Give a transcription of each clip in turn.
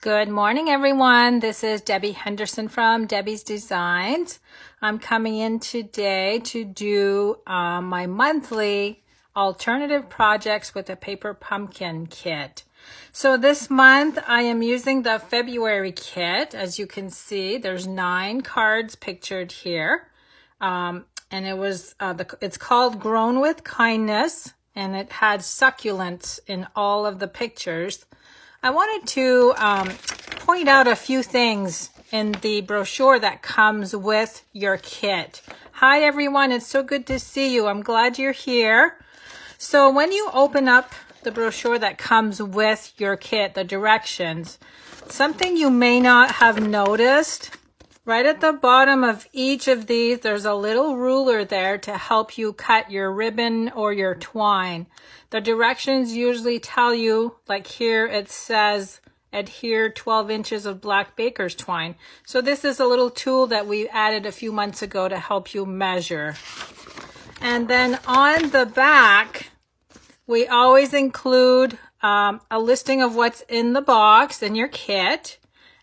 Good morning, everyone. This is Debbie Henderson from Debbie's Designs. I'm coming in today to do my monthly alternative projects with a paper pumpkin kit. So this month I am using the February kit. As you can see, there's 9 cards pictured here. And it's called Grown with Kindness, and it had succulents in all of the pictures. I wanted to point out a few things in the brochure that comes with your kit. Hi everyone, it's so good to see you. I'm glad you're here. So when you open up the brochure that comes with your kit, the directions, something you may not have noticed, right at the bottom of each of these, there's a little ruler there to help you cut your ribbon or your twine. The directions usually tell you, like here it says, adhere 12 inches of black baker's twine. So this is a little tool that we added a few months ago to help you measure. And then on the back, we always include a listing of what's in the box in your kit.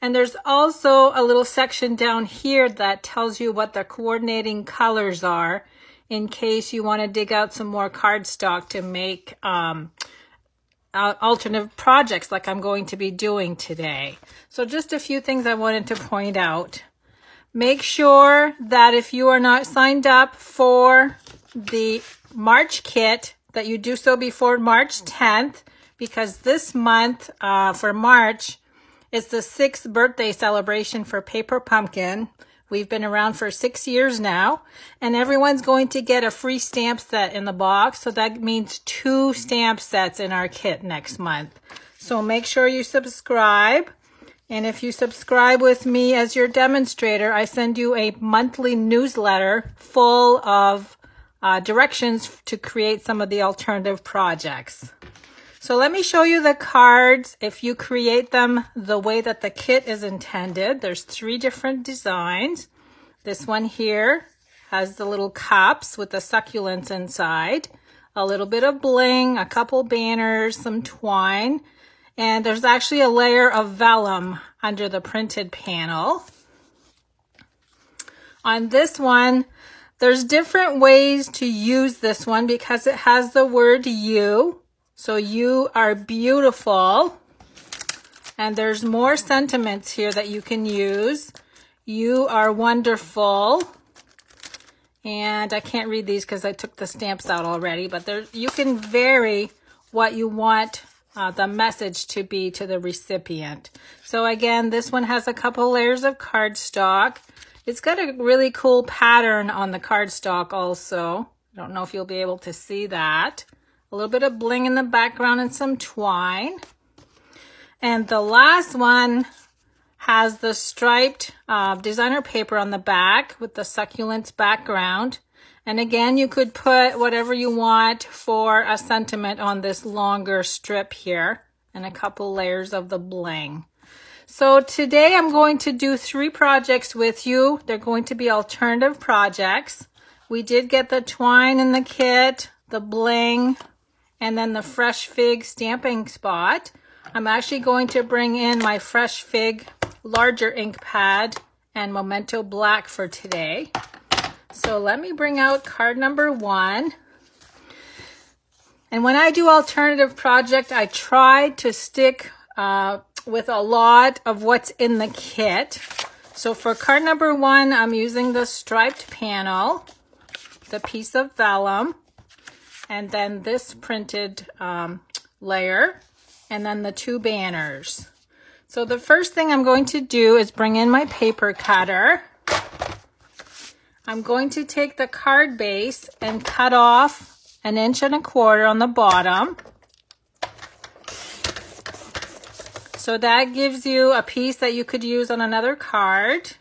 And there's also a little section down here that tells you what the coordinating colors are in case you want to dig out some more cardstock to make alternative projects like I'm going to be doing today. So just a few things I wanted to point out. Make sure that if you are not signed up for the March kit, that you do so before March 10th, because this month for March, it's the 6th birthday celebration for Paper Pumpkin. We've been around for 6 years now, and everyone's going to get a free stamp set in the box. So that means 2 stamp sets in our kit next month. So make sure you subscribe. And if you subscribe with me as your demonstrator, I send you a monthly newsletter full of directions to create some of the alternative projects. So let me show you the cards if you create them the way that the kit is intended. There's 3 different designs. This one here has the little cups with the succulents inside, a little bit of bling, a couple banners, some twine, and there's actually a layer of vellum under the printed panel. On this one, there's different ways to use this one because it has the word you. So you are beautiful, and there's more sentiments here that you can use. You are wonderful, and I can't read these because I took the stamps out already, but you can vary what you want the message to be to the recipient. So again, this one has a couple layers of cardstock. It's got a really cool pattern on the cardstock also. I don't know if you'll be able to see that. A little bit of bling in the background and some twine. And the last one has the striped designer paper on the back with the succulents background. And again, you could put whatever you want for a sentiment on this longer strip here and a couple layers of the bling. So today I'm going to do 3 projects with you. They're going to be alternative projects. We did get the twine in the kit, the bling, and then the Fresh Fig stamping spot. I'm actually going to bring in my Fresh Fig larger ink pad and Memento Black for today. So let me bring out card number 1. And when I do alternative project, I try to stick with a lot of what's in the kit. So for card number 1, I'm using the striped panel, the piece of vellum, and then this printed layer, and then the 2 banners. So the first thing I'm going to do is bring in my paper cutter. I'm going to take the card base and cut off 1 1/4 inches on the bottom. So that gives you a piece that you could use on another card.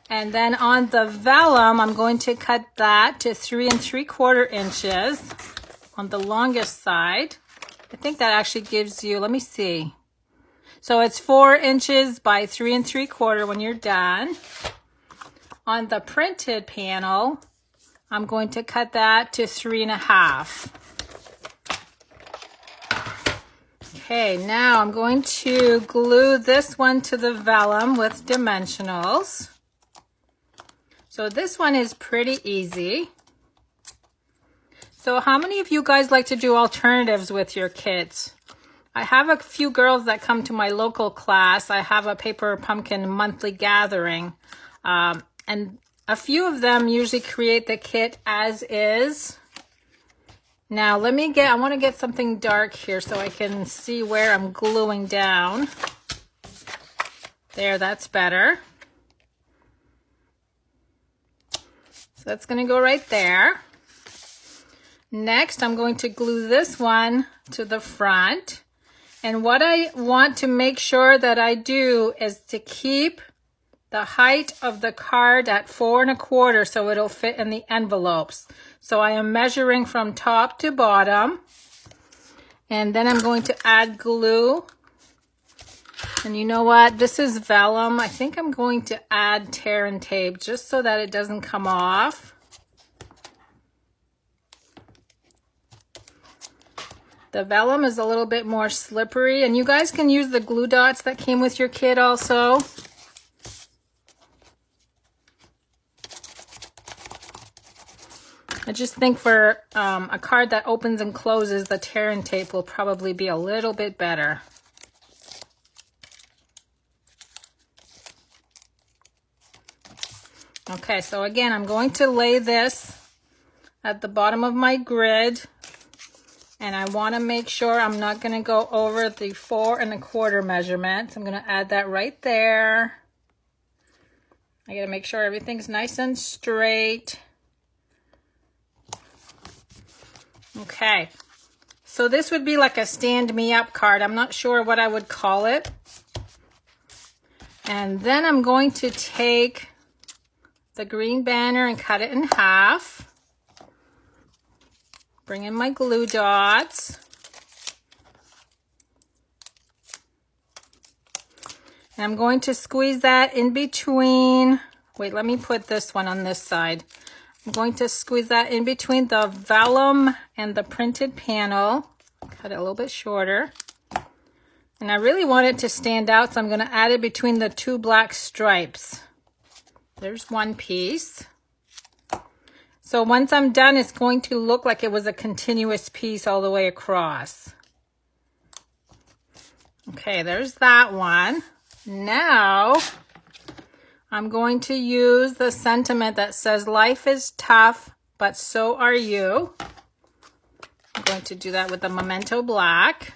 And then on the vellum, I'm going to cut that to 3 3/4 inches on the longest side. I think that actually gives you, let me see. So it's 4 inches by 3 3/4 when you're done. On the printed panel, I'm going to cut that to 3 1/2. Okay, now I'm going to glue this one to the vellum with dimensionals. So this one is pretty easy. So how many of you guys like to do alternatives with your kits? I have a few girls that come to my local class. I have a paper pumpkin monthly gathering. And a few of them usually create the kit as is. Now I want to get something dark here so I can see where I'm gluing down. There, that's better. So that's going to go right there. Next, I'm going to glue this one to the front. And what I want to make sure that I do is to keep the height of the card at 4 1/4 so it'll fit in the envelopes. So I am measuring from top to bottom. And then I'm going to add glue. And you know what? This is vellum. I think I'm going to add tear and tape just so that it doesn't come off. The vellum is a little bit more slippery, and you guys can use the glue dots that came with your kit also. I just think for a card that opens and closes, the tear and tape will probably be a little bit better. Okay, so again, I'm going to lay this at the bottom of my grid. And I want to make sure I'm not going to go over the 4 1/4 measurement. I'm going to add that right there. I got to make sure everything's nice and straight. Okay. So this would be like a stand me up card. I'm not sure what I would call it. And then I'm going to take the green banner and cut it in half. Bring in my glue dots. And I'm going to squeeze that in between. Wait, let me put this one on this side. I'm going to squeeze that in between the vellum and the printed panel. Cut it a little bit shorter. And I really want it to stand out, so I'm going to add it between the 2 black stripes. There's one piece. So once I'm done, it's going to look like it was a continuous piece all the way across. Okay, there's that one. Now, I'm going to use the sentiment that says, life is tough, but so are you. I'm going to do that with the Memento Black.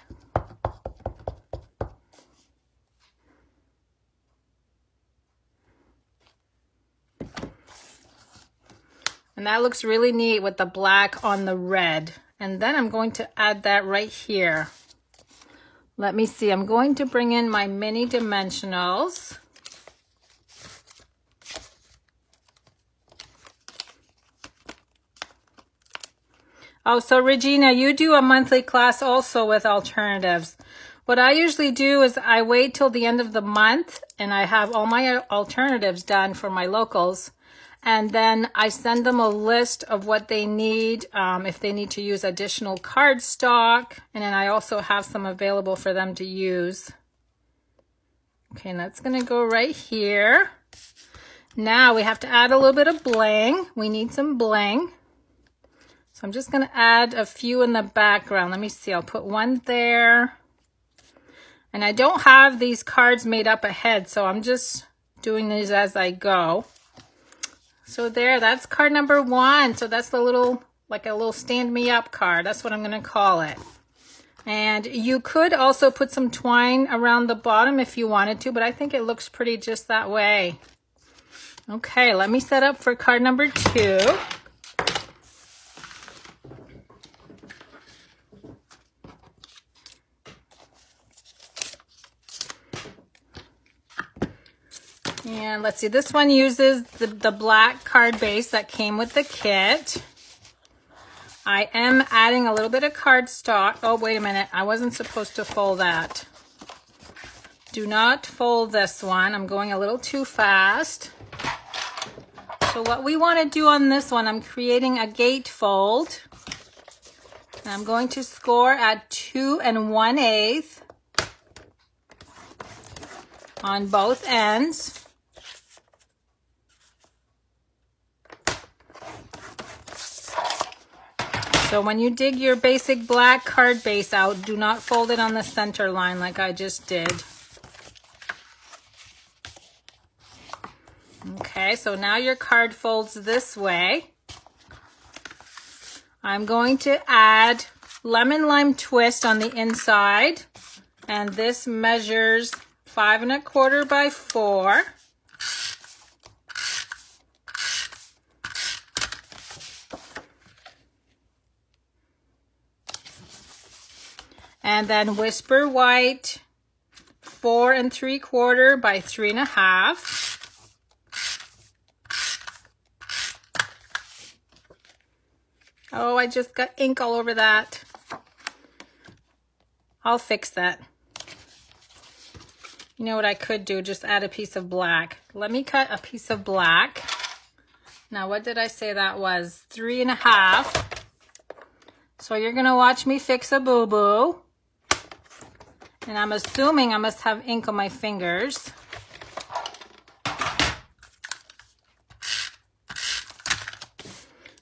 And that looks really neat with the black on the red. And then I'm going to add that right here. Let me see. I'm going to bring in my mini dimensionals. Oh, so Regina, you do a monthly class also with alternatives. What I usually do is I wait till the end of the month and I have all my alternatives done for my locals. And then I send them a list of what they need, if they need to use additional cardstock. And then I also have some available for them to use. Okay, and that's going to go right here. Now we have to add a little bit of bling. We need some bling. So I'm just going to add a few in the background. Let me see. I'll put one there. And I don't have these cards made up ahead, so I'm just doing these as I go. So there, that's card number 1. So that's the little, like a little stand me up card. That's what I'm going to call it. And you could also put some twine around the bottom if you wanted to, but I think it looks pretty just that way. Okay, let me set up for card number 2. And let's see, this one uses the black card base that came with the kit. I am adding a little bit of cardstock. Oh, wait a minute. I wasn't supposed to fold that. Do not fold this one. I'm going a little too fast. So what we want to do on this one, I'm creating a gate fold. And I'm going to score at 2 1/8. on both ends. So when you dig your basic black card base out, do not fold it on the center line like I just did. Okay, so now your card folds this way. I'm going to add lemon lime twist on the inside, and this measures 5 1/4 by 4. And then whisper white 4 3/4 by 3 1/2. Oh, I just got ink all over that. I'll fix that. You know what I could do? Just add a piece of black. Let me cut a piece of black. Now, what did I say that was? 3 1/2. So you're gonna watch me fix a boo-boo. And I'm assuming I must have ink on my fingers.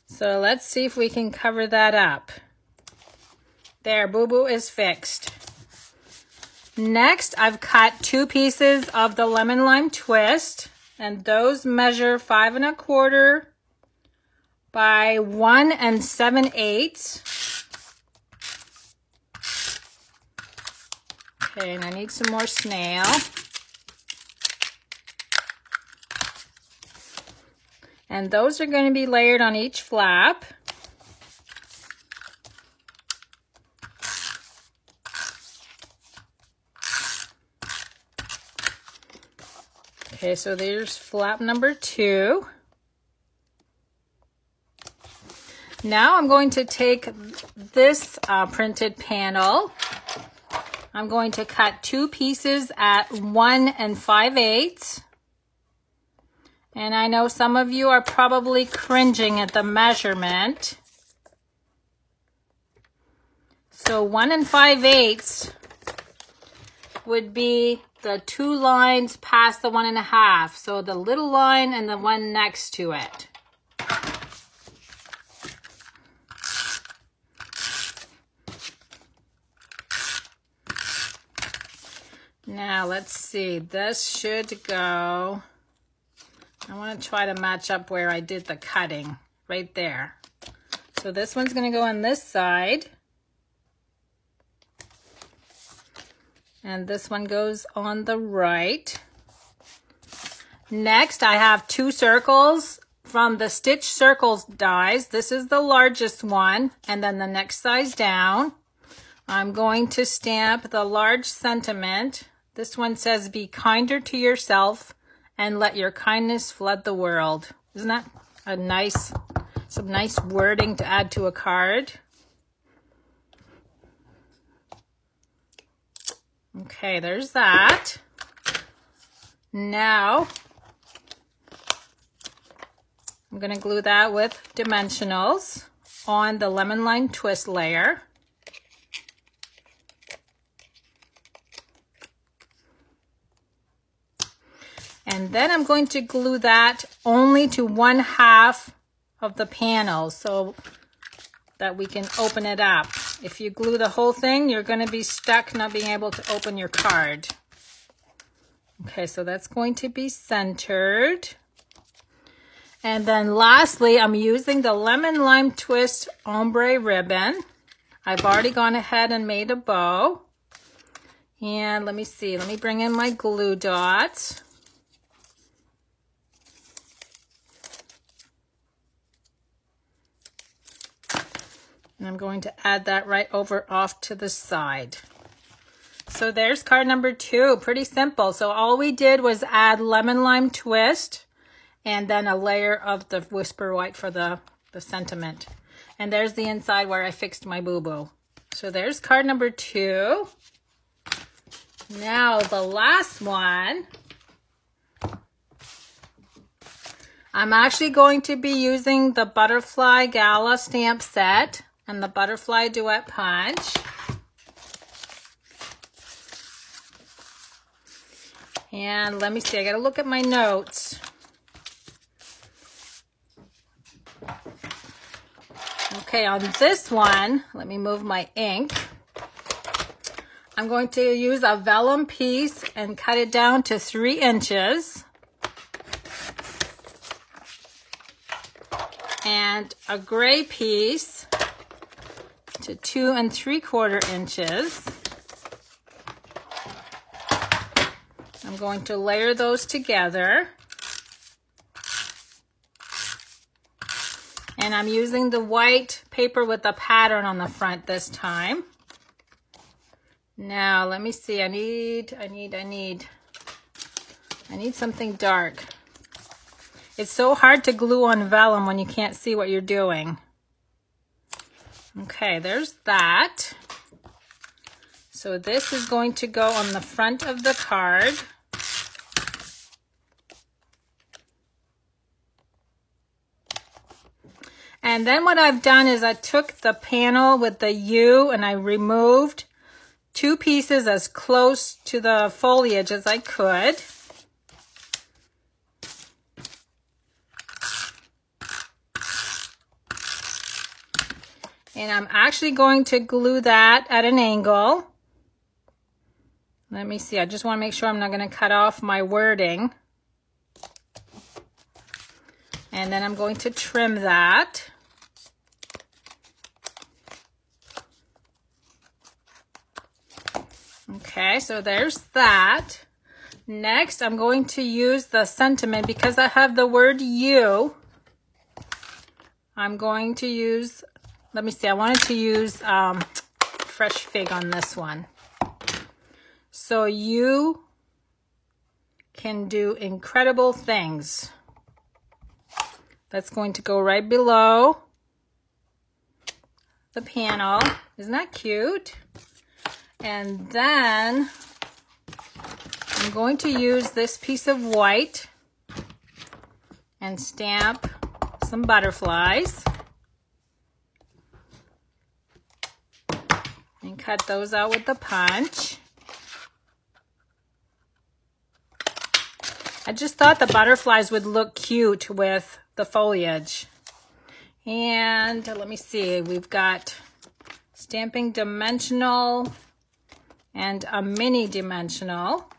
So let's see if we can cover that up. There, boo-boo is fixed. Next, I've cut 2 pieces of the lemon lime twist, and those measure 5 1/4 by 1 7/8. Okay, and I need some more snail. And those are going to be layered on each flap. Okay, so there's flap number 2. Now I'm going to take this printed panel. I'm going to cut 2 pieces at 1 5/8. And I know some of you are probably cringing at the measurement. So 1 5/8 would be the 2 lines past the 1 1/2. So the little line and the one next to it. Now let's see, this should go, I want to try to match up where I did the cutting, right there. So this one's going to go on this side. And this one goes on the right. Next, I have 2 circles from the Stitch Circles dies. This is the largest one, and then the next size down. I'm going to stamp the large sentiment. This one says, "Be kinder to yourself and let your kindness flood the world." Isn't that a nice, some nice wording to add to a card? Okay, there's that. Now, I'm going to glue that with dimensionals on the lemon lime twist layer. And then I'm going to glue that only to 1/2 of the panel so that we can open it up. If you glue the whole thing, you're going to be stuck not being able to open your card. Okay, so that's going to be centered. And then lastly, I'm using the lemon lime twist ombre ribbon. I've already gone ahead and made a bow. And let me see, let me bring in my glue dots. And I'm going to add that right over off to the side. So there's card number 2, pretty simple. So all we did was add lemon lime twist and then a layer of the whisper white for the sentiment. And there's the inside where I fixed my boo-boo. So there's card number 2. Now the last one, I'm actually going to be using the Butterfly Gala stamp set and the Butterfly Duet Punch. And let me see, I gotta look at my notes. Okay, on this one, let me move my ink. I'm going to use a vellum piece and cut it down to 3 inches. And a gray piece to 2 3/4 inches. I'm going to layer those together. And I'm using the white paper with the pattern on the front this time. Now, let me see, I need something dark. It's so hard to glue on vellum when you can't see what you're doing. Okay, there's that. So this is going to go on the front of the card. And then what I've done is I took the panel with the U and I removed 2 pieces as close to the foliage as I could. And I'm actually going to glue that at an angle. Let me see, I just want to make sure I'm not going to cut off my wording. And then I'm going to trim that. Okay, so there's that. Next, I'm going to use the sentiment because I have the word you. I'm going to use, let me see, I wanted to use fresh fig on this one. So you can do incredible things. That's going to go right below the panel. Isn't that cute? And then I'm going to use this piece of white and stamp some butterflies. And cut those out with the punch. I just thought the butterflies would look cute with the foliage. And let me see, we've got Stampin' dimensional and a mini dimensional.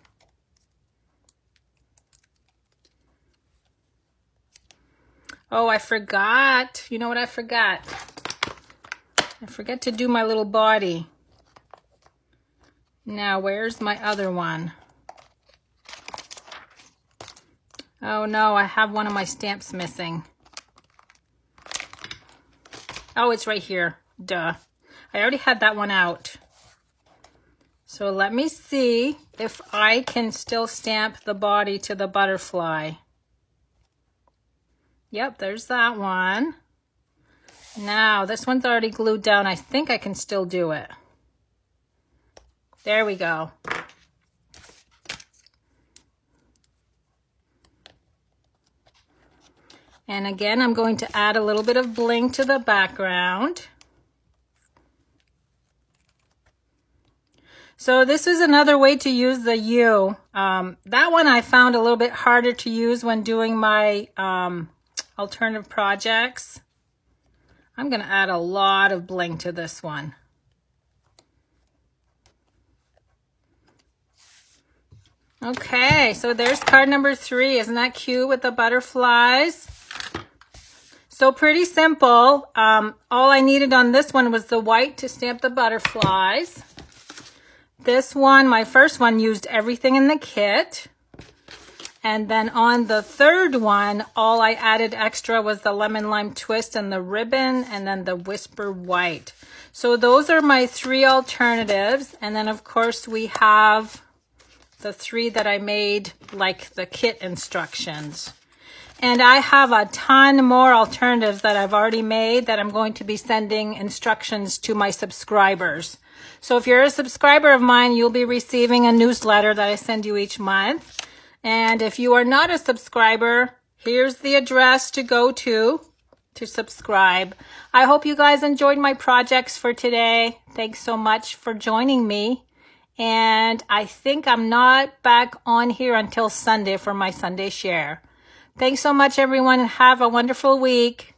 Oh, I forgot. You know what I forgot? I forgot to do my little body. Now, where's my other one? Oh no, I have one of my stamps missing. Oh, it's right here. Duh. I already had that one out. So let me see if I can still stamp the body to the butterfly. Yep, there's that one. Now, this one's already glued down. I think I can still do it. There we go. And again, I'm going to add a little bit of bling to the background. So this is another way to use the U. That one I found a little bit harder to use when doing my alternative projects. I'm going to add a lot of bling to this one. Okay, so there's card number 3. Isn't that cute with the butterflies? So pretty simple. All I needed on this one was the white to stamp the butterflies. This one, my first one, used everything in the kit. And then on the third one, all I added extra was the lemon lime twist and the ribbon and then the whisper white. So those are my 3 alternatives. And then of course we have the 3 that I made like the kit instructions. And I have a ton more alternatives that I've already made that I'm going to be sending instructions to my subscribers. So if you're a subscriber of mine, you'll be receiving a newsletter that I send you each month. And if you are not a subscriber, here's the address to go to subscribe. I hope you guys enjoyed my projects for today. Thanks so much for joining me. And I think I'm not back on here until Sunday for my Sunday share. Thanks so much, everyone. Have a wonderful week.